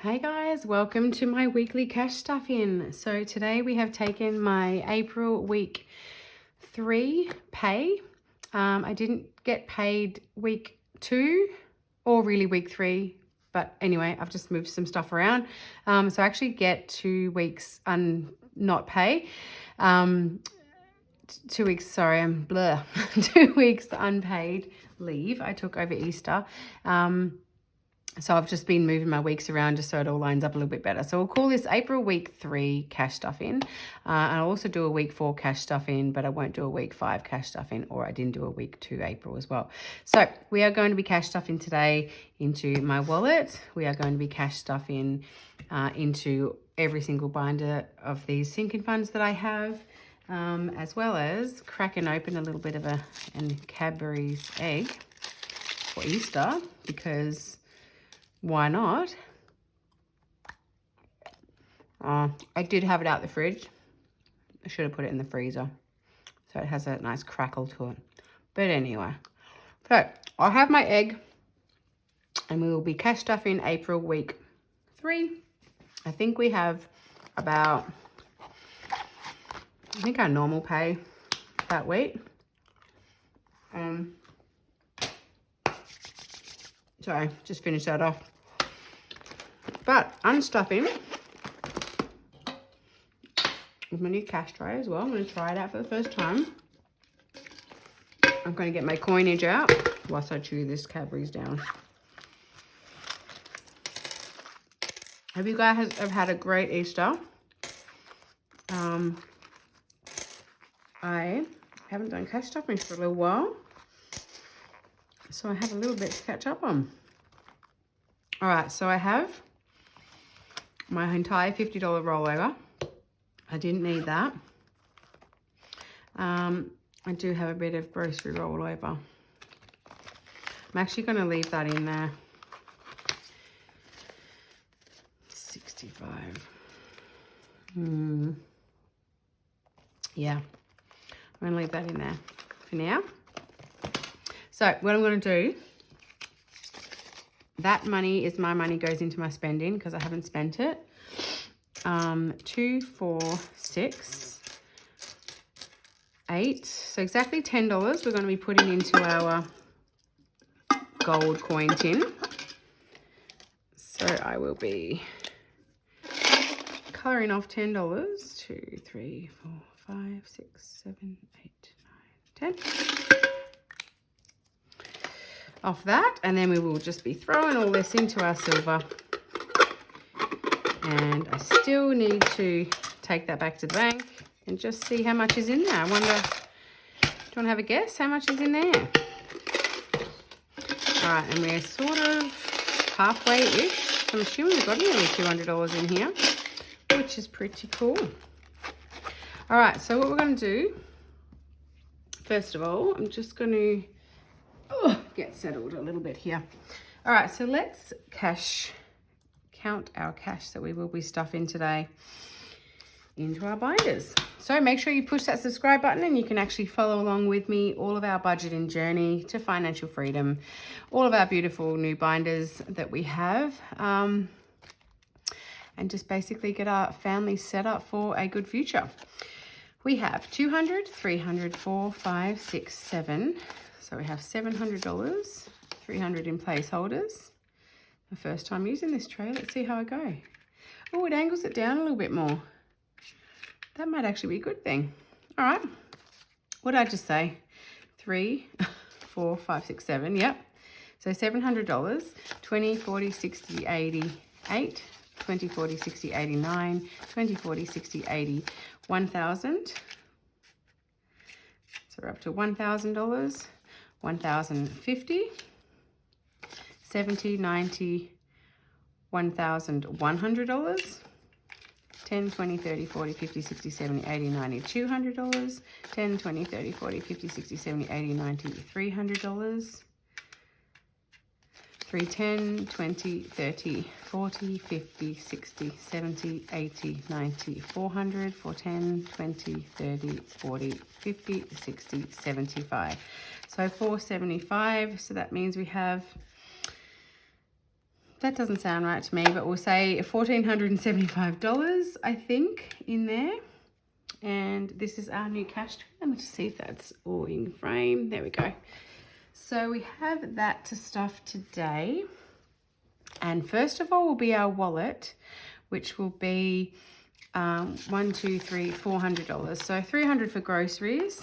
Hey guys, welcome to my weekly cash stuff in. So today we have taken my April week 3 pay. I didn't get paid week 2 or really week 3, but anyway, I've just moved some stuff around. So I actually get 2 weeks not pay. 2 weeks, sorry, I'm blur. 2 weeks unpaid leave I took over Easter. So I've just been moving my weeks around just so it all lines up a little bit better. So we'll call this April week 3 cash stuff in. And I'll also do a week 4 cash stuff in, but I won't do a week 5 cash stuff in, or I didn't do a week 2 April as well. So we are going to be cash stuffing today into my wallet. We are going to be cash stuffing into every single binder of these sinking funds that I have, as well as cracking open a little bit of a Cadbury's egg for Easter, because why not? I did have it out the fridge. I should have put it in the freezer, so it has a nice crackle to it. But anyway, so I'll have my egg and we will be cash stuffing April week 3. I think we have about, I think our normal pay that week. Sorry, just finished that off. But unstuffing with my new cash tray as well. I'm going to try it out for the first time. I'm going to get my coinage out whilst I chew this Cadbury's down. Hope you guys have had a great Easter. I haven't done cash stuffing for a little while, so I have a little bit to catch up on. All right, so I have my entire $50 rollover. I didn't need that. I do have a bit of grocery rollover. I'm actually going to leave that in there. 65. Yeah, I'm going to leave that in there for now. So what I'm going to do, that money is my money, goes into my spending because I haven't spent it. 2, 4, 6, 8. So exactly $10 we're going to be putting into our gold coin tin. So I will be colouring off $10. 2, 3, 4, 5, 6, 7, 8, 9, 10. Off that, and then we will just be throwing all this into our silver. And I still need to take that back to the bank and just see how much is in there. I wonder, do you want to have a guess how much is in there? All right, and we're sort of halfway-ish. I'm assuming we've got nearly $200 in here, which is pretty cool. All right, so what we're going to do, first of all, I'm just going to get settled a little bit here. All right, so let's count our cash that we will be stuffing today into our binders. So make sure you push that subscribe button and you can actually follow along with me, all of our budgeting journey to financial freedom, all of our beautiful new binders that we have, and just basically get our family set up for a good future. We have 200, 300, 4, 5, 6, 7. So we have $700, 300 in placeholders. My first time using this tray. Let's see how I go. Oh, it angles it down a little bit more. That might actually be a good thing. All right. What did I just say? 3, 4, 5, 6, 7. Yep. So $700. 20, 40, 60, 80, 8. 20, 40, 60, 89. 20, 40, 60, 80. 1,000. So we're up to $1,000. 1,050. 70, 90, $1,100. 10, 20, 30, 40, 50, 60, 70, 80, 90, $200. 10, 20, 30, 40, 50, 60, 70, 80, 90, $300. 3, 10, 20, 30, 40, 50, 60, 70, 80, 90, 400, 4, 10, 20, 30, 40, 50, 60, 75. So 475, so that means we have that doesn't sound right to me, but we'll say $1,475, I think, in there. And this is our new cash tray. Let me just see if that's all in frame. There we go. So we have that to stuff today. And first of all will be our wallet, which will be $400. So $300 for groceries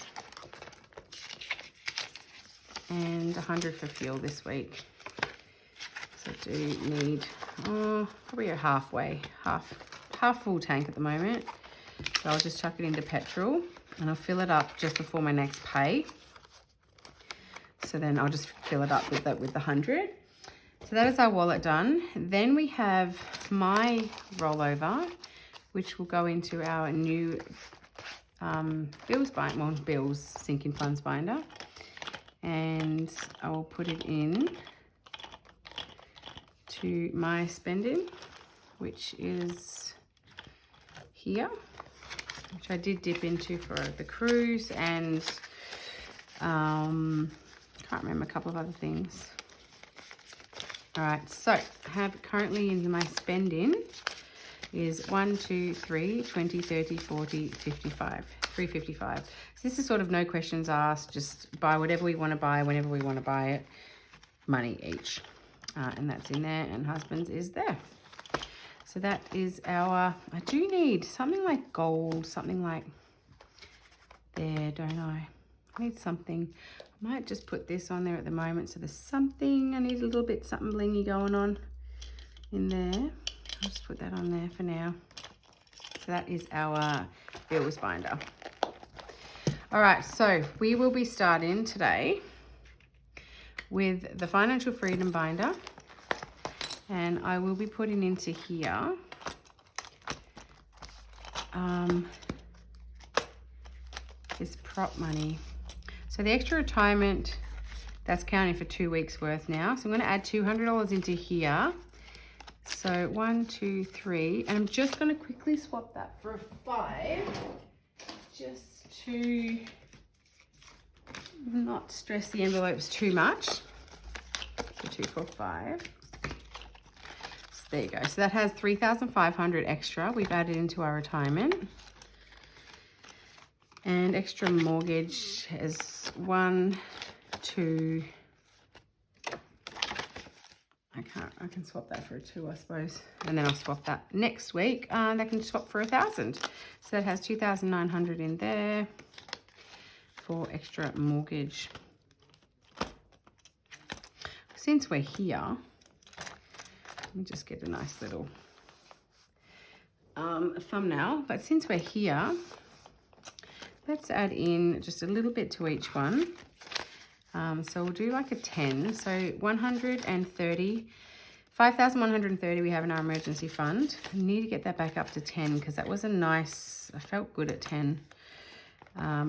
and $100 for fuel this week. So I do need probably a half full tank at the moment. So I'll just chuck it into petrol and I'll fill it up just before my next pay. So then I'll just fill it up with the 100. So that is our wallet done. Then we have my rollover, which will go into our new bills sinking funds binder. And I will put it in to my spending, which is here, which I did dip into for the cruise and can't remember a couple of other things. All right, so I have currently in my spending is 1, 2, 3, 20, 30, 40, 55, 355. So this is sort of no questions asked, just buy whatever we want to buy, whenever we want to buy it, money each. And that's in there, and husband's is there. So that is our, I do need something like gold, something like there, don't I? I need something. I might just put this on there at the moment. So there's something, I need a little bit something blingy going on in there. I'll just put that on there for now. So that is our bills binder. All right, so we will be starting today with the financial freedom binder, and I will be putting into here this prop money. So the extra retirement, that's counting for 2 weeks worth now. So I'm going to add $200 into here. So 1, 2, 3, and I'm just going to quickly swap that for a 5, just to not stress the envelopes too much. So 2, 4, 5. So there you go. So that has $3,500 extra we've added into our retirement. And extra mortgage is 1, 2. I can swap that for a 2, I suppose. And then I'll swap that next week. That can swap for 1,000. So that has 2,900 in there for extra mortgage. Since we're here, let me just get a nice little thumbnail. But since we're here, let's add in just a little bit to each one. So we'll do like a 10. So 130, 5,130 we have in our emergency fund. I need to get that back up to 10 because that was a nice, I felt good at 10.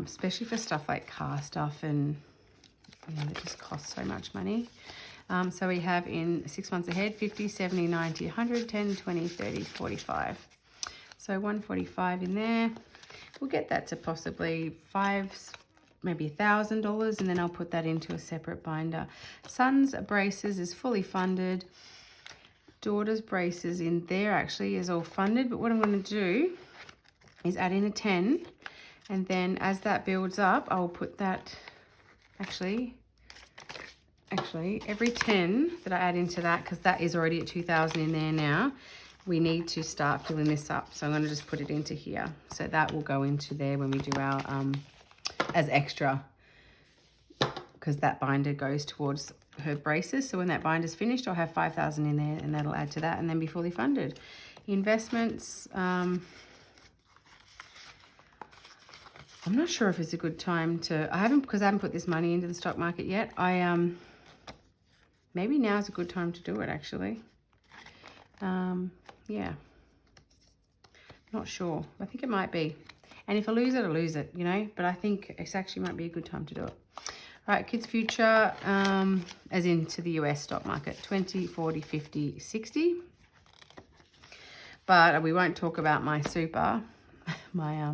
Especially for stuff like car stuff and it just costs so much money. So we have in 6 months ahead, 50, 70, 90, 100, 10, 20, 30, 45. So 145 in there. We'll get that to possibly maybe $1,000, and then I'll put that into a separate binder. Son's braces is fully funded. Daughter's braces in there actually is all funded, but what I'm going to do is add in a 10, and then as that builds up, I'll put that, actually every 10 that I add into that, because that is already at 2,000 in there now, we need to start filling this up. So I'm going to just put it into here. So that will go into there when we do our as extra, because that binder goes towards her braces. So when that binder's finished, I'll have 5,000 in there, and that'll add to that and then be fully funded. Investments, I'm not sure if it's a good time to, because I haven't put this money into the stock market yet. Maybe now's a good time to do it actually. Yeah, not sure. I think it might be. And if I lose it, I lose it, you know, but I think it actually might be a good time to do it. All right, Kids Future, as into the US stock market, 20, 40, 50, 60. But we won't talk about my super, my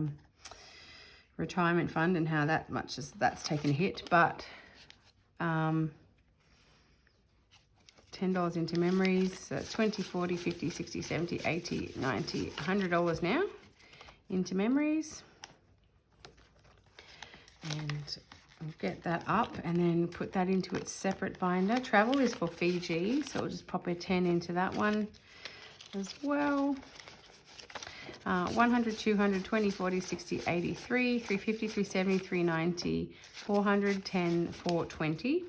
retirement fund and how that's taken a hit. But $10 into memories. So that's 20, 40, 50, 60, 70, 80, 90, $100 now into memories. And I'll get that up and then put that into its separate binder. Travel is for Fiji, so we'll just pop a 10 into that one as well. 100, 200, 20, 40, 60, 83, 350, 370, 390, 400, 10, 420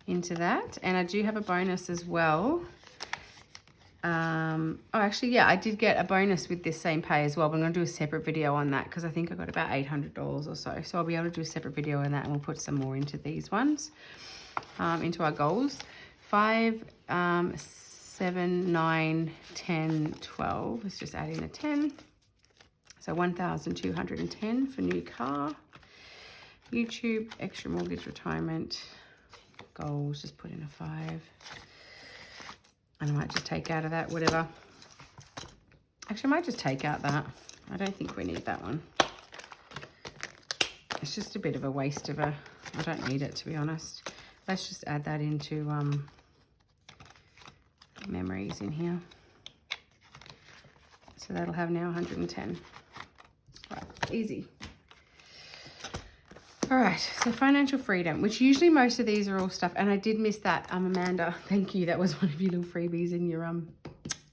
into that. And I do have a bonus as well. Oh, actually, yeah, I did get a bonus with this same pay as well, but I'm going to do a separate video on that because I think I got about $800 or so. So I'll be able to do a separate video on that, and we'll put some more into these ones, into our goals. 5, 7, 9, 10, 12. Let's just add in a 10. So 1,210 for new car. YouTube, extra mortgage, retirement, goals, just put in a 5. And I might just take out of that whatever. Actually, I might just take out that. I don't think we need that one. It's just a bit of a waste of I don't need it, to be honest. Let's just add that into memories in here. So that'll have now 110. Right, easy. All right, so financial freedom, which usually most of these are all stuff, and I did miss that, Amanda, thank you. That was one of your little freebies in your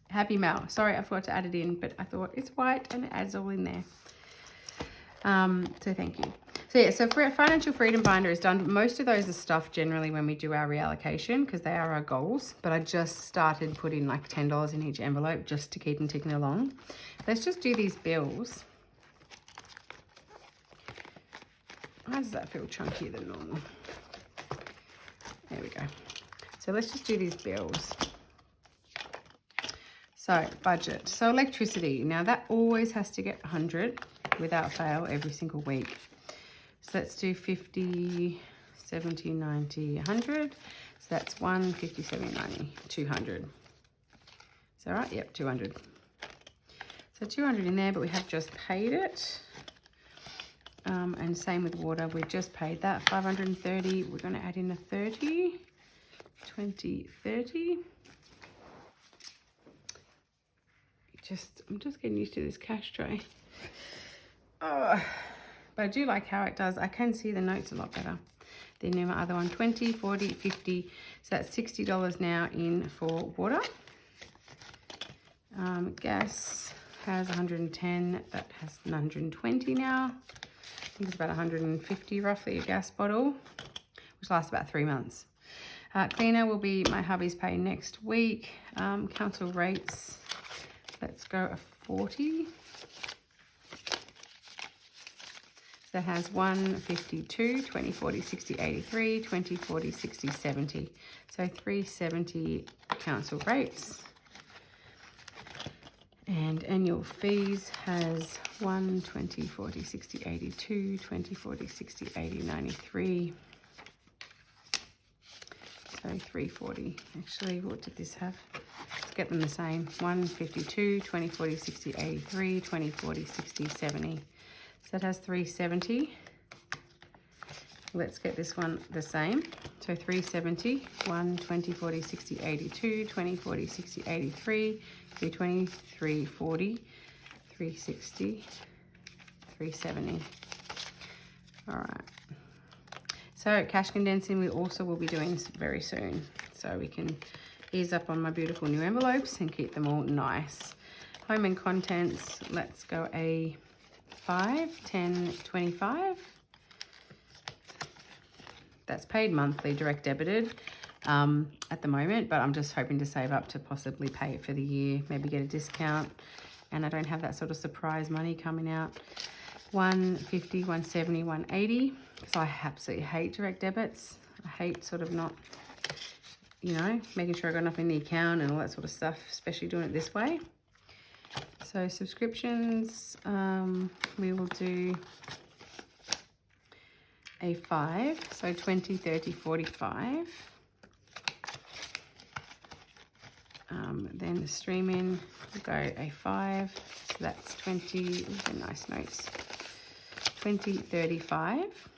Happy Mail. Sorry, I forgot to add it in, but I thought it's white and it adds all in there. So thank you. So yeah, so for financial freedom binder is done. Most of those are stuff generally when we do our reallocation because they are our goals, but I just started putting like $10 in each envelope just to keep them ticking along. Let's just do these bills. Why does that feel chunkier than normal? There we go. So let's just do these bills. So budget. So electricity. Now that always has to get 100 without fail every single week. So let's do 50, 70, 90, 100. So that's 1, 50, 70, 90, 200. Is that right? Yep, 200. So 200 in there, but we have just paid it. And same with water, we just paid that. 530, we're going to add in a 30, 20, 30. I'm just getting used to this cash tray. Oh, but I do like how it does. I can see the notes a lot better than my other one. 20, 40, 50. So that's $60 now in for water. Gas has 110. That has 120 now. I think it's about 150 roughly a gas bottle, which lasts about 3 months. Cleaner will be my hubby's pay next week. Council rates, let's go a 40. So that has 152, 20, 40, 60, 83, 20, 40, 60, 70. So 370 council rates. And annual fees has 1, 20, 40, 60, 82, 20, 40, 60, 80, 93. So 340. Actually, what did this have? Let's get them the same. 152, 20, 40, 60, 83, 20, 40, 60, 70. So that has 370. Let's get this one the same. So 370, 1, 20, 40, 60, 82, 20, 40, 60, 83, 320, 340, 360, 370. All right. So cash condensing we also will be doing very soon. So we can ease up on my beautiful new envelopes and keep them all nice. Home and contents, let's go a 5, 10, 25. That's paid monthly, direct debited at the moment, but I'm just hoping to save up to possibly pay it for the year, maybe get a discount, and I don't have that sort of surprise money coming out. 150, 170, 180, because I absolutely hate direct debits. I hate sort of not, you know, making sure I got enough in the account and all that sort of stuff, especially doing it this way. So subscriptions, we will do a 5, so 20, 30, 45. Then the streaming, we'll go a 5, so that's 20, these are nice notes, 20, 35.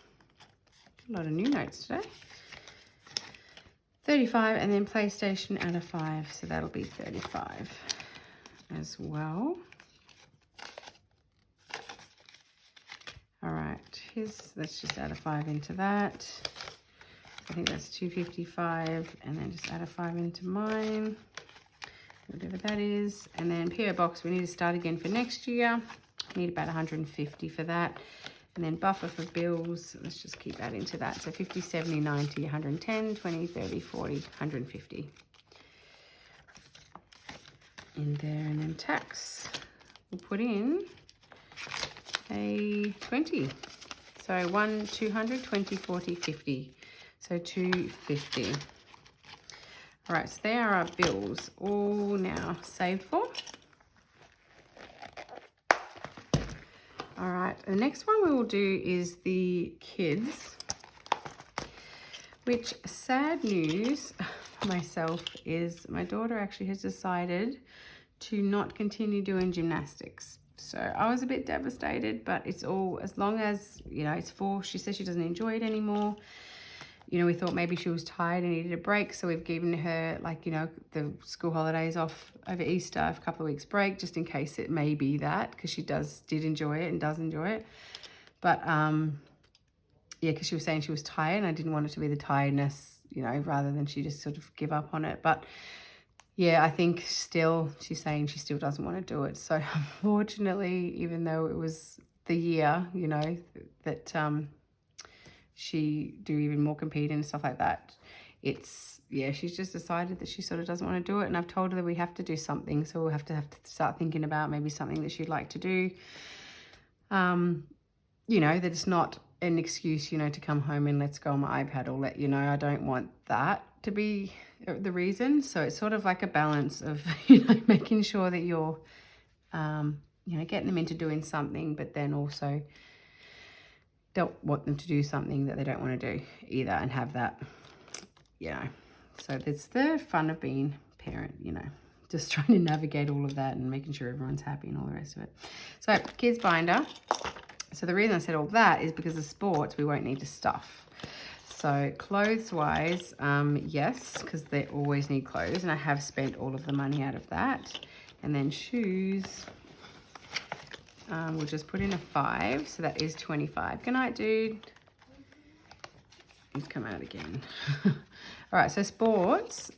A lot of new notes today. 35, and then PlayStation add a 5, so that'll be 35 as well. All right, let's just add a 5 into that. I think that's 255, and then just add a 5 into mine, whatever that is. And then PO box, we need to start again for next year. We need about 150 for that. And then buffer for bills, let's just keep adding to that. So 50, 70, 90, 110, 20, 30, 40, 150 in there. And then tax, we'll put in a 20. So 1, 200, 20, 40, 50. So 250. All right, so there are our bills all now saved for. All right, the next one we will do is the kids, which sad news for myself is my daughter actually has decided to not continue doing gymnastics. So I was a bit devastated, but it's all, as long as, you know, it's forced. She says she doesn't enjoy it anymore. You know, we thought maybe she was tired and needed a break, so we've given her, like, you know, the school holidays off over Easter, a couple of weeks break, just in case it may be that, because she did enjoy it and does enjoy it. But yeah, because she was saying she was tired, and I didn't want it to be the tiredness, you know, rather than she just sort of give up on it. But yeah, I think still she's saying she still doesn't want to do it. So unfortunately, even though it was the year, you know, that she do even more competing and stuff like that, it's, yeah, she's just decided that she sort of doesn't want to do it. And I've told her that we have to do something, so we'll have to start thinking about maybe something that she'd like to do. You know, that it's not an excuse, you know, to come home and let's go on my iPad or let, you know, I don't want that to be the reason. So it's sort of like a balance of, you know, making sure that you're, you know, getting them into doing something, but then also don't want them to do something that they don't want to do either, and have that, you know. So that's the fun of being a parent, you know, just trying to navigate all of that and making sure everyone's happy and all the rest of it. So kids binder. So the reason I said all that is because the sports we won't need to stuff. So clothes wise, yes, because they always need clothes, and I have spent all of the money out of that. And then shoes, we'll just put in a 5, so that is 25. Good night, dude. He's come out again. All right, so sports.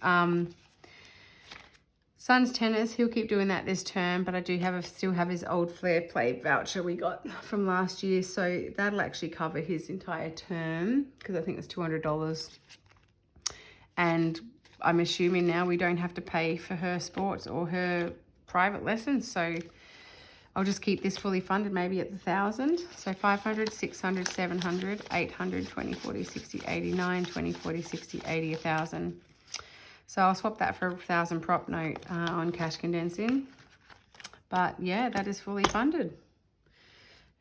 Son's tennis, he'll keep doing that this term, but I do still have his old Flair Play voucher we got from last year, so that'll actually cover his entire term, because I think it's $200. And I'm assuming now we don't have to pay for her sports or her private lessons, so I'll just keep this fully funded, maybe at the 1,000. So 500, 600, 700, 800, 20, 40, 60, 89, 20, 40, 60, 80, 1,000. So I'll swap that for a 1,000 prop note on cash condensing. But yeah, that is fully funded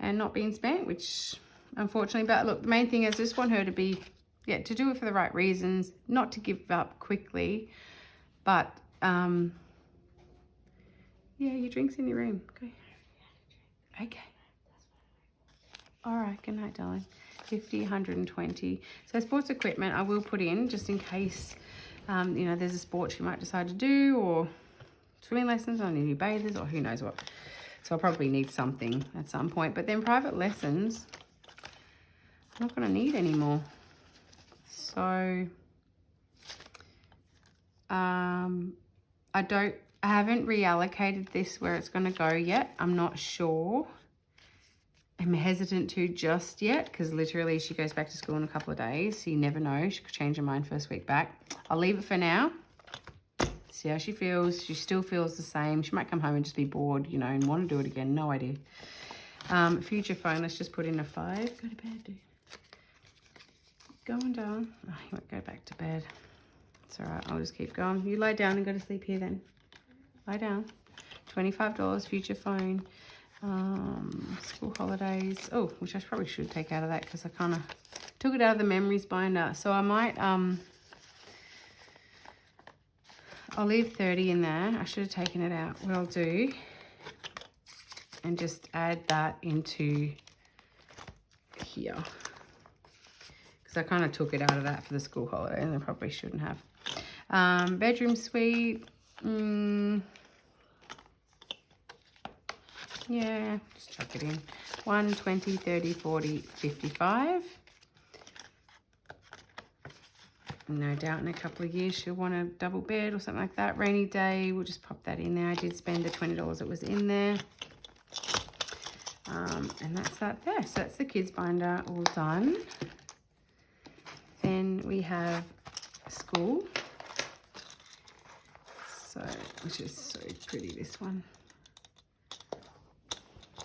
and not being spent, which unfortunately, but look, the main thing is I just want her to be, yeah, to do it for the right reasons, not to give up quickly, but yeah, your drink's in your room. Go. Okay. All right, good night, darling. 50, 120. So sports equipment I will put in just in case, you know, there's a sport she might decide to do, or swimming lessons, or new bathers, or who knows what. So I'll probably need something at some point. But then private lessons, I'm not going to need anymore. So I haven't reallocated this where it's going to go yet. I'm not sure. I'm hesitant to just yet, because literally she goes back to school in a couple of days. So you never know. She could change her mind first week back. I'll leave it for now. See how she feels. She still feels the same. She might come home and just be bored, you know, and want to do it again. No idea. Future phone, let's just put in a 5. Go to bed, dude. Going down. Oh, you won't go back to bed. It's all right. I'll just keep going. You lie down and go to sleep here then. Lie down. $25 future phone. School holidays. Oh, which I probably should take out of that, because I kind of took it out of the memories binder. So I might, I'll leave 30 in there. I should have taken it out. What I'll do, and just add that into here, because I kind of took it out of that for the school holiday, and I probably shouldn't have. Bedroom suite. Yeah, just chuck it in. 1, 20, 30, 40, 55. No doubt in a couple of years she'll want a double bed or something like that. Rainy day, we'll just pop that in there. I did spend the $20 that was in there. And that's that there. So that's the kids binder all done. Then we have school. So, which is so pretty, this one.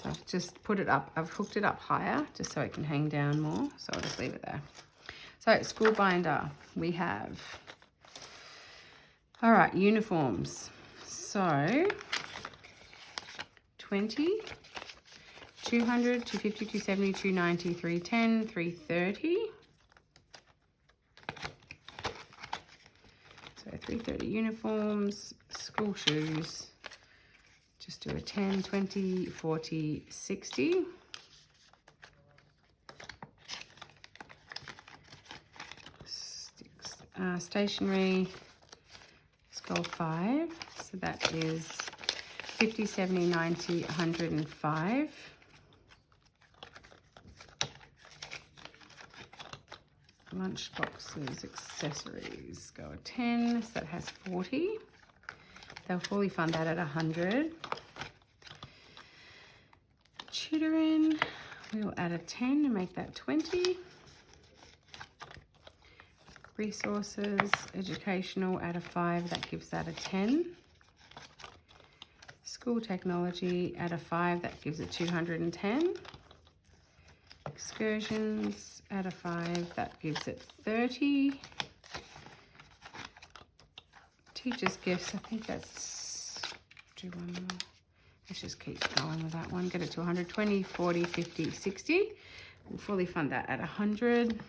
So I've just put it up. I've hooked it up higher just so it can hang down more. So I'll just leave it there. So school binder, we have, all right, uniforms. So 20, 200, 250, 270, 290, 310, 330. So 330 uniforms, school shoes. Just do a 10, 20, 40, 60. Stationery, let's go 5. So that is 50, 70, 90, 105. Lunch boxes, accessories, go a 10. So that has 40. They'll fully fund that at 100. Tutoring, we'll add a 10 and make that 20. Resources, educational, add a 5, that gives that a 10. School technology, add a 5, that gives it 210. Excursions, add a 5, that gives it 30. Teachers' gifts, I think that's, do one more. Let's just keep going with that one. Get it to 120, 40, 50, 60. We'll fully fund that at 100.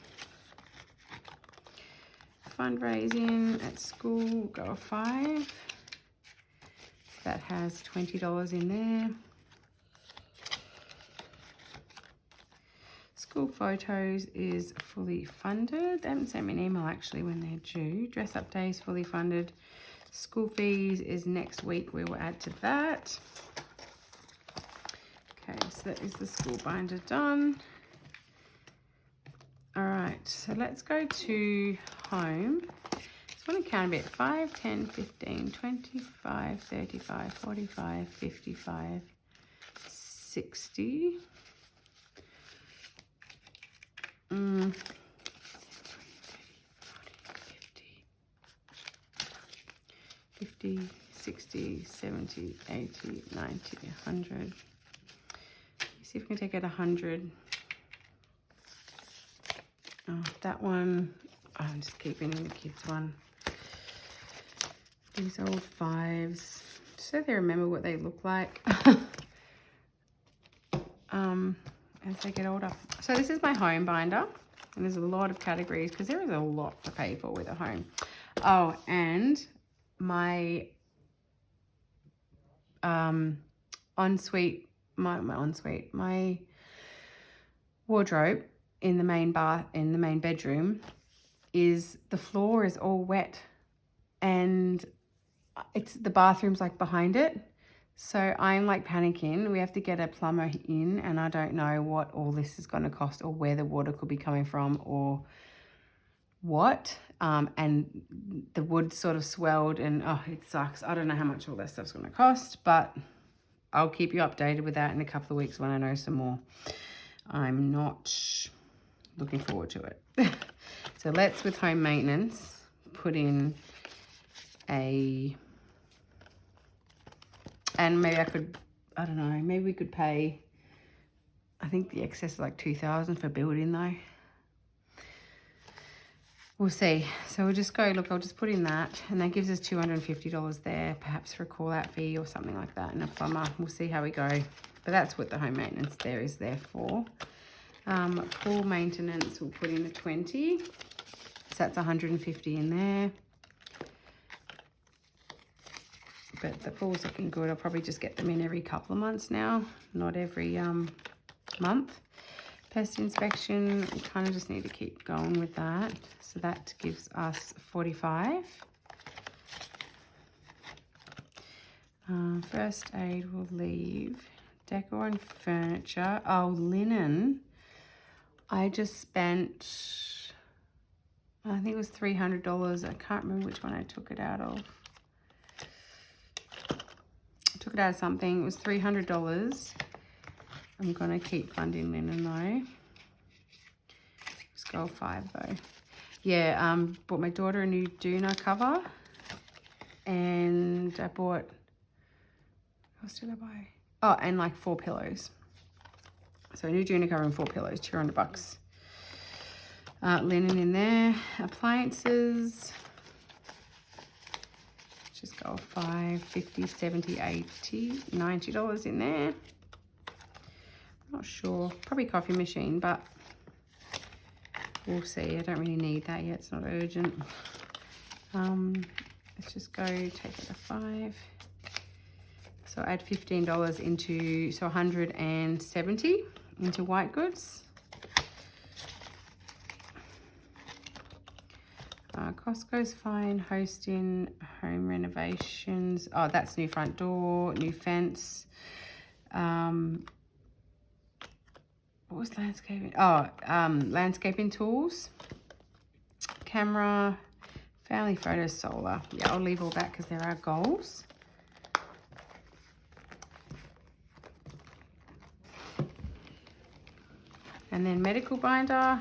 Fundraising at school, go a 5. That has $20 in there. School photos is fully funded. They haven't sent me an email actually when they're due. Dress up days fully funded. School fees is next week. We will add to that. Okay, so that is the school binder done. All right, so let's go to home. Just want to count a bit. 5, 10, 15, 25, 35, 45, 55, 60. 50, 60, 70, 80, 90, 100. See if we can take it 100. Oh, that one, I'm just keeping in the kids one. These old 5s, so they remember what they look like as they get older. So this is my home binder, and there's a lot of categories because there is a lot to pay for with a home. Oh, and my ensuite, my wardrobe in the main bedroom is, the floor is all wet, and it's, the bathroom's like behind it. So I'm like panicking. We have to get a plumber in, and I don't know what all this is going to cost, or where the water could be coming from, or what. And the wood sort of swelled, and oh, it sucks. I don't know how much all that stuff's going to cost, but I'll keep you updated with that in a couple of weeks when I know some more. I'm not looking forward to it. So let's, with home maintenance, put in a, and maybe I could, I don't know, maybe we could pay, I think the excess is like $2,000 for building though. We'll see. So we'll just go, look, I'll just put in that, and that gives us $250 there, perhaps for a call out fee or something like that, and a plumber. We'll see how we go. But that's what the home maintenance there is there for. Pool maintenance, we'll put in a 20. So that's 150 in there. But the pool's looking good. I'll probably just get them in every couple of months now, not every month. Pest inspection, we kind of just need to keep going with that. So that gives us 45. First aid will leave. Decor and furniture. Oh, linen. I just spent, I think it was $300. I can't remember which one I took it out of. I took it out of something. It was $300. I'm going to keep funding linen though. Let's go 5 though. Yeah, bought my daughter a new doona cover. And I bought, what else did I buy? Oh, and like 4 pillows. So a new doona cover and 4 pillows, $200. Linen in there. Appliances. Just go 5, 50, 70, 80, $90 in there. Not sure. Probably coffee machine, but we'll see. I don't really need that yet. It's not urgent. Let's just go take it to 5. So add $15 into, so 170 into white goods. Costco's fine. Hosting, home renovations. Oh, that's new front door, new fence. What was landscaping? Oh, landscaping tools. Camera, family photos, solar. Yeah, I'll leave all that because there are goals. And then medical binder. I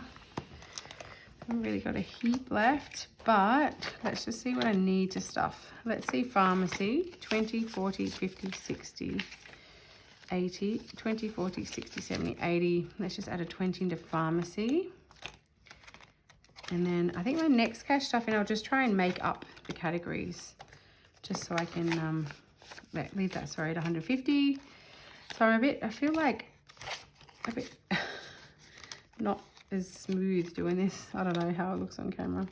haven't really got a heap left, but let's just see what I need to stuff. Let's see pharmacy, 20, 40, 50, 60, 80, 20, 40, 60, 70, 80. Let's just add a 20 into pharmacy. And then I think my next cash stuff, and I'll just try and make up the categories just so I can leave that, sorry, at 150. So I feel like a bit not as smooth doing this. I don't know how it looks on camera.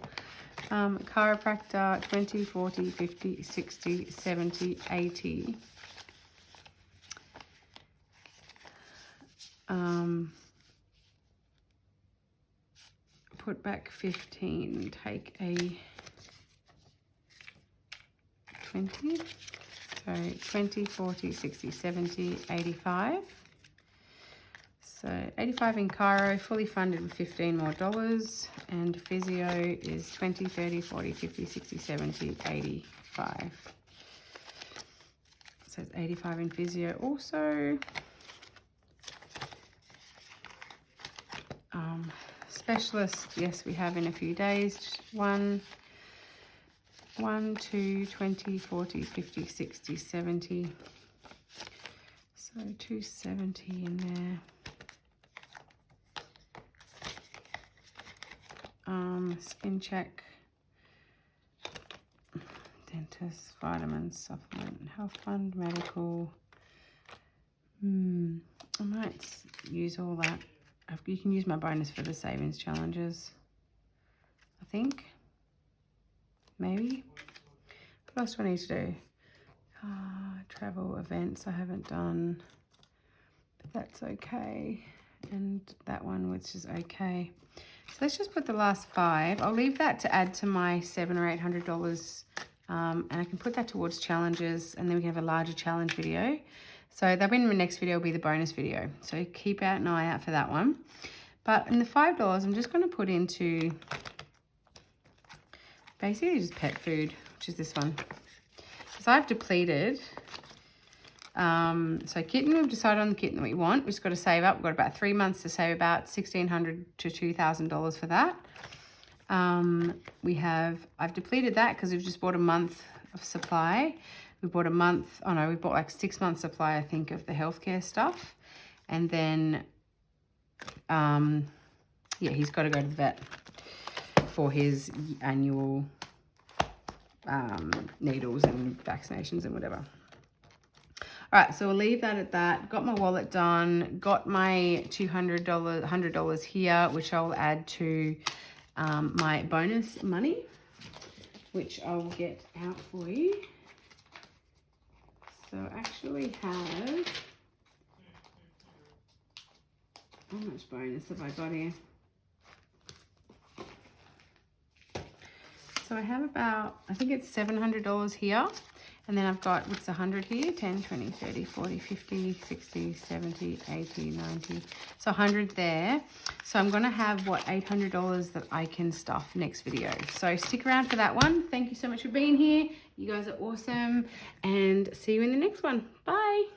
Chiropractor, 20, 40, 50, 60, 70, 80. Put back 15, take a 20. So 20, 40, 60, 70, 85. So 85 in chiro, fully funded with $15 more. And physio is 20, 30, 40, 50, 60, 70, 85. So it's 85 in physio also. Specialist, yes, we have in a few days. 1, 2, 20, 40, 50, 60, 70. So 270 in there. Skin check, dentist, vitamins, supplement, health fund, medical. I might use all that. You can use my bonus for the savings challenges, I think. Maybe. What else do I need to do? Travel events I haven't done, but that's okay. And that one, which is okay. So let's just put the last 5. I'll leave that to add to my $700 or $800. And I can put that towards challenges, and then we can have a larger challenge video. So that'll be in the next video, will be the bonus video. So keep an eye out for that one. But in the $5, I'm just going to put into basically just pet food, which is this one. Because I've depleted. So kitten, we've decided on the kitten that we want. We've just got to save up. We've got about 3 months to save about $1,600 to $2,000 for that. I've depleted that because we've just bought a month of supply. We bought we bought like 6 months supply, I think, of the healthcare stuff. And then, yeah, he's got to go to the vet for his annual needles and vaccinations and whatever. All right, so we'll leave that at that. Got my wallet done. Got my $100 here, which I'll add to my bonus money, which I will get out for you. So I actually have, how much bonus have I got here? So I have about, I think it's $700 here. And then I've got, what's 100 here? 10, 20, 30, 40, 50, 60, 70, 80, 90. So 100 there. So I'm going to have, what, $800 that I can stuff next video. So stick around for that one. Thank you so much for being here. You guys are awesome. And see you in the next one. Bye.